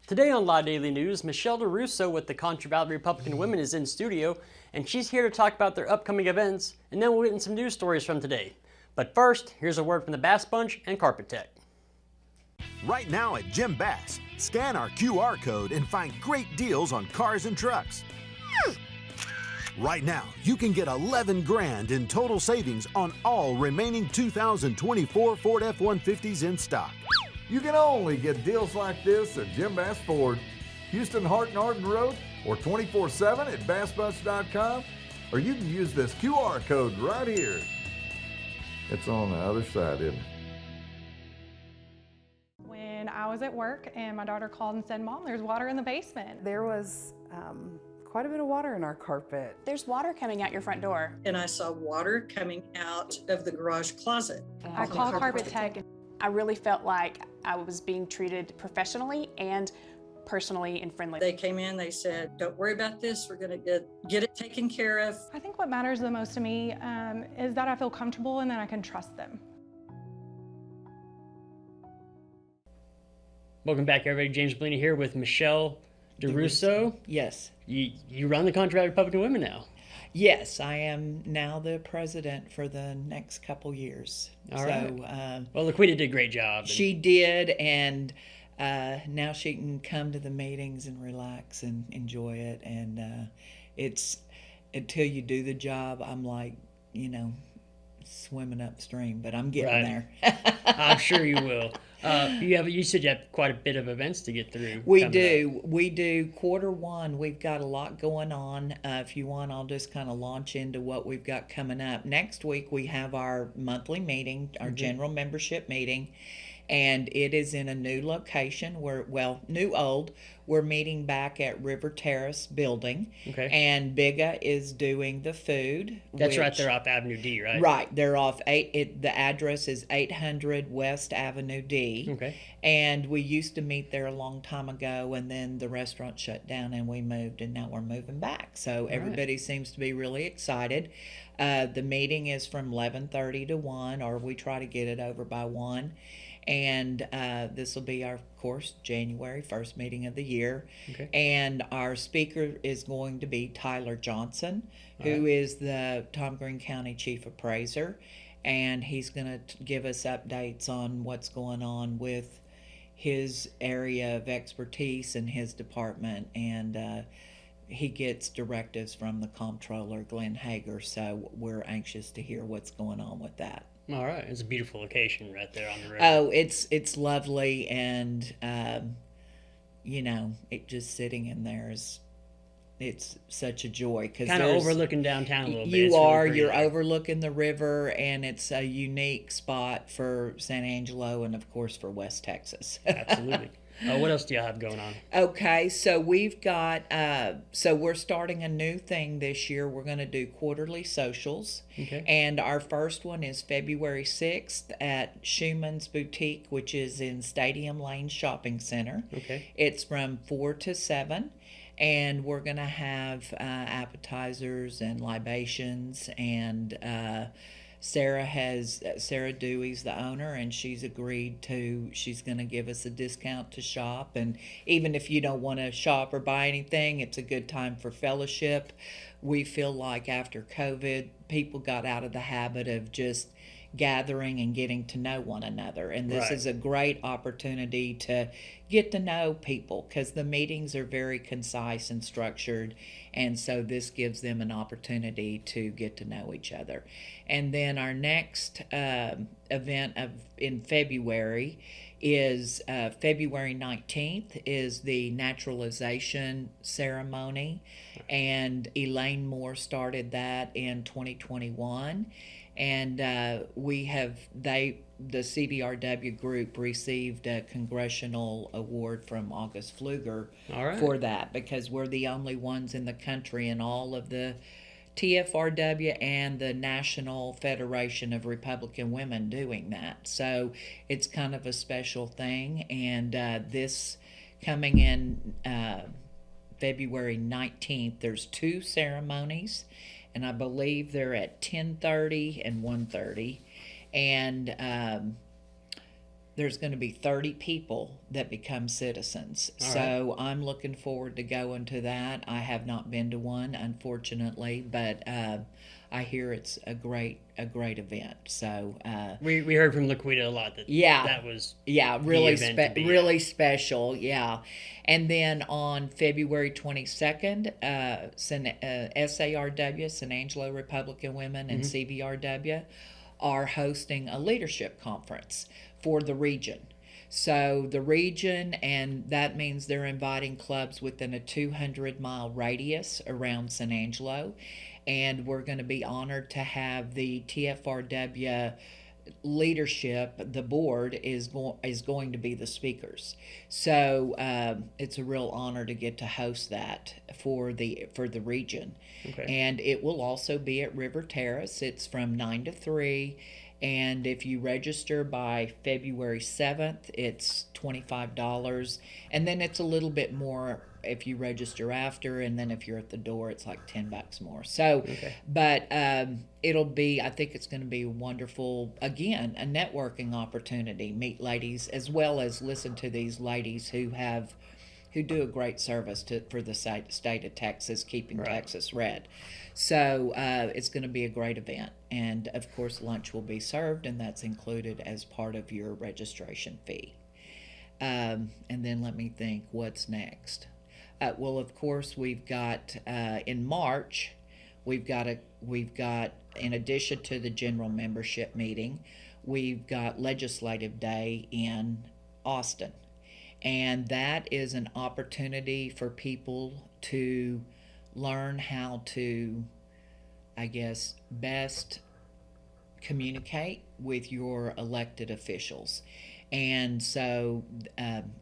Today on Live Daily News, Michele DeRusso with the Concho Valley Republican Women is in studio, and she's here to talk about their upcoming events, and then we'll get in some news stories from today. But first, here's a word from the Bass Bunch and Carpet Tech. Right now at Jim Bass, scan our QR code and find great deals on cars and trucks. Right now, you can get 11 grand in total savings on all remaining 2024 Ford F-150s in stock. You can only get deals like this at Jim Bass Ford, Houston, Hart and Arden Road, or 24/7 at bassbunch.com, or you can use this QR code right here. It's on the other side, isn't it? When I was at work and my daughter called and said, "Mom, there's water in the basement." There was quite a bit of water in our carpet. There's water coming out your front door. And I saw water coming out of the garage closet. I called Carpet Tech. I really felt like I was being treated professionally and personally and friendly. They came in, they said, "Don't worry about this, we're gonna get it taken care of." I think what matters the most to me is that I feel comfortable and that I can trust them. Welcome back, everybody. James Bellini here with Michele DeRusso. Yes. You run the Concho Valley Republican Women now. Yes, I am now the president for the next couple years. All right. Well, Laquita did a great job. She did, and now she can come to the meetings and relax and enjoy it. And it's until you do the job, I'm like, swimming upstream, but I'm getting there. I'm sure you will. You said you have quite a bit of events to get through. We do. Quarter one, we've got a lot going on. If you want, I'll just kind of launch into what we've got coming up. Next week, we have our monthly meeting, our general membership meeting, and it is in a new location. New old. We're meeting back at River Terrace building. Okay. And Bigga is doing the food. That's right there off Avenue D, right? Right. They're off the address is 800 West Avenue D. Okay. And we used to meet there a long time ago, and then the restaurant shut down and we moved, and now we're moving back. So everybody seems to be really excited. The meeting is from 11:30 to 1, or we try to get it over by 1. And this will be our, of course, January 1st meeting of the year. Okay. And our speaker is going to be Tyler Johnson, who is the Tom Green County Chief Appraiser. And he's going to give us updates on what's going on with his area of expertise in his department. And he gets directives from the comptroller, Glenn Hager. So we're anxious to hear what's going on with that. All right. It's a beautiful location right there on the river. Oh, it's lovely, and it just sitting in there it's such a joy, because kind of overlooking downtown a little bit. You're overlooking the river, and it's a unique spot for San Angelo and of course for West Texas. Absolutely. What else do y'all have going on? Okay, so we've got, we're starting a new thing this year. We're going to do quarterly socials. Okay. And our first one is February 6th at Schumann's Boutique, which is in Stadium Lane Shopping Center. Okay. It's from 4 to 7. And we're going to have appetizers and libations, and Sarah Dewey's the owner, and she's agreed she's going to give us a discount to shop. And even if you don't want to shop or buy anything, it's a good time for fellowship. We feel like after COVID, people got out of the habit of just gathering and getting to know one another. And this is a great opportunity to get to know people, because the meetings are very concise and structured. And so this gives them an opportunity to get to know each other. And then our next event in February is February 19th is the naturalization ceremony. And Elaine Moore started that in 2021. And the CVRW group received a congressional award from August Pfluger for that, because we're the only ones in the country, and all of the TFRW and the National Federation of Republican Women doing that. So it's kind of a special thing. And this coming in February 19th, there's 2 ceremonies. And I believe they're at 10:30 and 1:30. And there's going to be 30 people that become citizens. All So I'm looking forward to going to that. I have not been to one, unfortunately, but I hear it's a great event. So we heard from Laquita a lot that that was really really special. Yeah. And then on February 22nd, SARW, San Angelo Republican Women, and CVRW are hosting a leadership conference for the region. So the region, and that means they're inviting clubs within a 200-mile radius around San Angelo. And we're going to be honored to have the TFRW leadership, the board is going to be the speakers. So it's a real honor to get to host that for the region. Okay. And it will also be at River Terrace. It's from 9 to 3. And if you register by February 7th, it's $25. And then it's a little bit more if you register after. And then if you're at the door, it's like $10 more. So, but it'll be, I think it's going to be wonderful. Again, a networking opportunity. Meet ladies as well as listen to these ladies who do a great service for the state of Texas, keeping Texas red. So it's going to be a great event. And, of course, lunch will be served, and that's included as part of your registration fee. And then let me think, what's next? Well, of course, we've got, in March, we've got, in addition to the general membership meeting, we've got Legislative Day in Austin. And that is an opportunity for people to learn how to, I guess, best communicate with your elected officials. And so,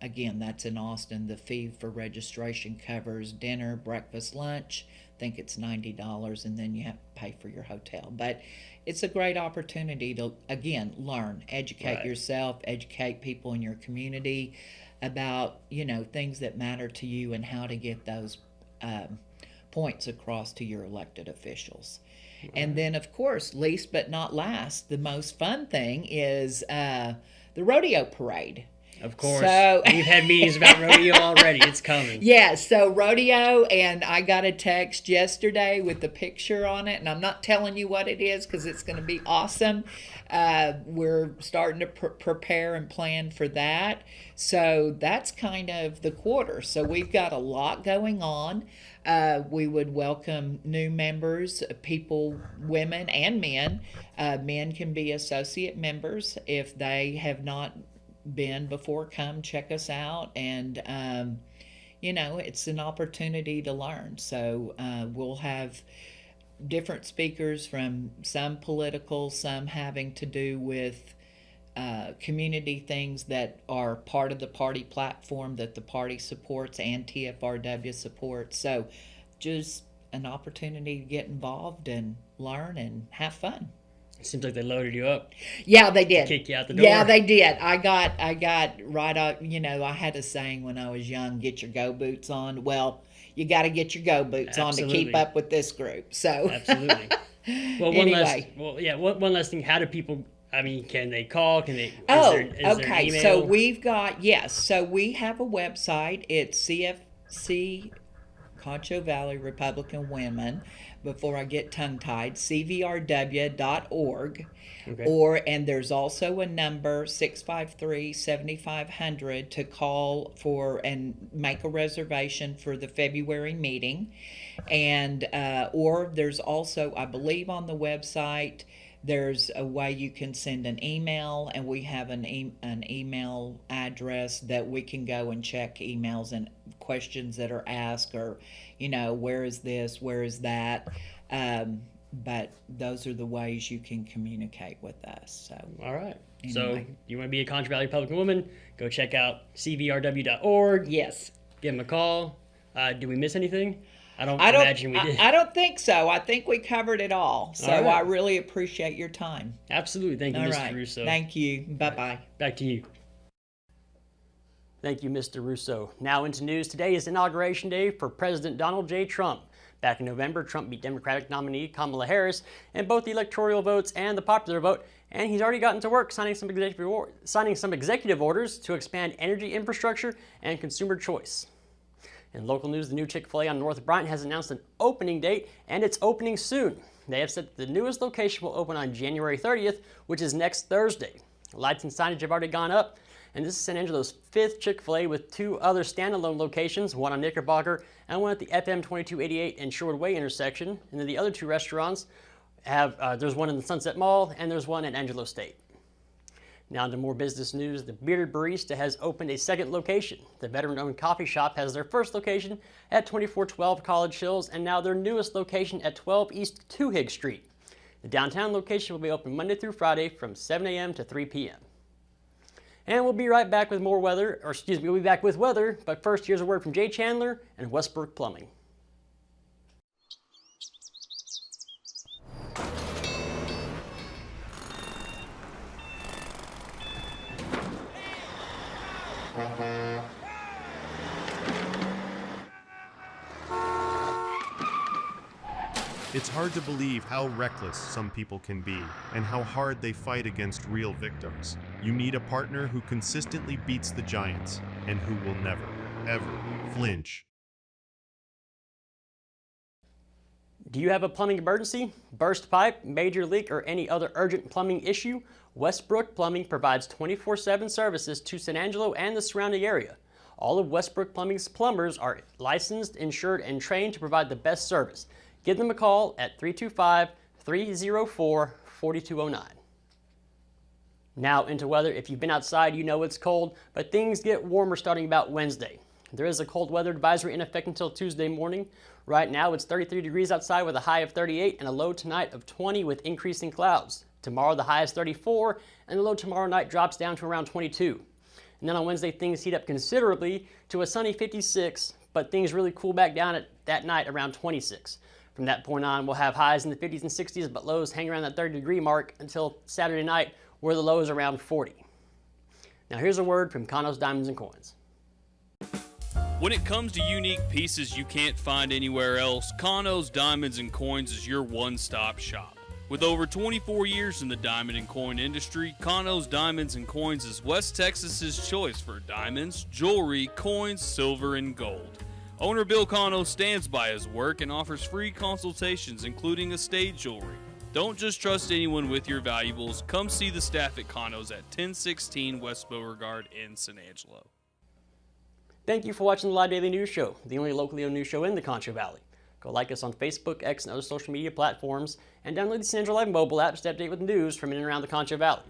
again, that's in Austin. The fee for registration covers dinner, breakfast, lunch. I think it's $90, and then you have to pay for your hotel. But it's a great opportunity to, again, learn, educate yourself, educate people in your community about, things that matter to you and how to get those points across to your elected officials. And then, of course, least but not last, the most fun thing is the rodeo parade. Of course. So, we've had meetings about rodeo already. It's coming. Yeah, so rodeo, and I got a text yesterday with the picture on it, and I'm not telling you what it is because it's going to be awesome. We're starting to prepare and plan for that. So that's kind of the quarter. So we've got a lot going on. We would welcome new members, people, women and men. Men can be associate members if they have not been before. Come check us out, and it's an opportunity to learn. So we'll have different speakers, from some political, some having to do with community things that are part of the party platform that the party supports and TFRW supports. So just an opportunity to get involved and learn and have fun. It seems like they loaded you up. Yeah, they did. Kick you out the door. Yeah, they did. I got right up. I had a saying when I was young: "Get your go boots on." Well, you got to get your go boots on to keep up with this group. So absolutely. Well, one last thing. How do people? I mean, can they call? Can they? Is there an email? So we've got So we have a website. It's CFC, Concho Valley Republican Women. Before I get tongue-tied, cvrw.org. Okay. And there's also a number, 653-7500, to call for and make a reservation for the February meeting. And or there's also, I believe on the website, there's a way you can send an email, and we have an email address that we can go and check emails and questions that are asked, or, where is this, where is that? But those are the ways you can communicate with us. So, all right. Anyway. So you want to be a Concho Valley Republican Woman, go check out cvrw.org. Yes. Give them a call. Did we miss anything? I don't imagine we did. I don't think so. I think we covered it all. So all right. I really appreciate your time. Absolutely. Thank you, all Mr. right. Russo. Thank you. Bye-bye. Back to you. Thank you, Mr. Russo. Now into news. Today is Inauguration Day for President Donald J. Trump. Back in November, Trump beat Democratic nominee Kamala Harris in both the electoral votes and the popular vote, and he's already gotten to work signing some executive orders to expand energy infrastructure and consumer choice. In local news, the new Chick-Fil-A on North Bryant has announced an opening date, and it's opening soon. They have said that the newest location will open on January 30th, which is next Thursday. Lights and signage have already gone up, and this is San Angelo's 5th Chick-fil-A with 2 other standalone locations, one on Knickerbocker and one at the FM 2288 and Sherwood Way intersection. And then the other 2 restaurants have, there's one in the Sunset Mall and there's one at Angelo State. Now into more business news, the Bearded Barista has opened a second location. The veteran-owned coffee shop has their first location at 2412 College Hills and now their newest location at 12 East 2 Higgs Street. The downtown location will be open Monday through Friday from 7 a.m. to 3 p.m. And we'll be right back with more weather, we'll be back with weather, but first here's a word from Jay Chandler and Westbrook Plumbing. It's hard to believe how reckless some people can be and how hard they fight against real victims. You need a partner who consistently beats the giants and who will never, ever flinch. Do you have a plumbing emergency, burst pipe, major leak, or any other urgent plumbing issue? Westbrook Plumbing provides 24/7 services to San Angelo and the surrounding area. All of Westbrook Plumbing's plumbers are licensed, insured, and trained to provide the best service. Give them a call at 325-304-4209. Now into weather. If you've been outside, you know it's cold, but things get warmer starting about Wednesday. There is a cold weather advisory in effect until Tuesday morning. Right now it's 33 degrees outside with a high of 38 and a low tonight of 20 with increasing clouds. Tomorrow the high is 34 and the low tomorrow night drops down to around 22. And then on Wednesday things heat up considerably to a sunny 56, but things really cool back down at that night around 26. From that point on, we'll have highs in the 50s and 60s, but lows hang around that 30-degree mark until Saturday night, where the low is around 40. Now here's a word from Concho's Diamonds and Coins. When it comes to unique pieces you can't find anywhere else, Concho's Diamonds and Coins is your one-stop shop. With over 24 years in the diamond and coin industry, Concho's Diamonds and Coins is West Texas's choice for diamonds, jewelry, coins, silver, and gold. Owner Bill Concho stands by his work and offers free consultations, including estate jewelry. Don't just trust anyone with your valuables. Come see the staff at Concho's at 1016 West Beauregard in San Angelo. Thank you for watching the Live Daily News Show, the only locally owned news show in the Concho Valley. Go like us on Facebook, X, and other social media platforms, and download the San Angelo Live mobile app to stay updated with news from in and around the Concho Valley.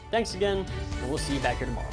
Thanks again, and we'll see you back here tomorrow.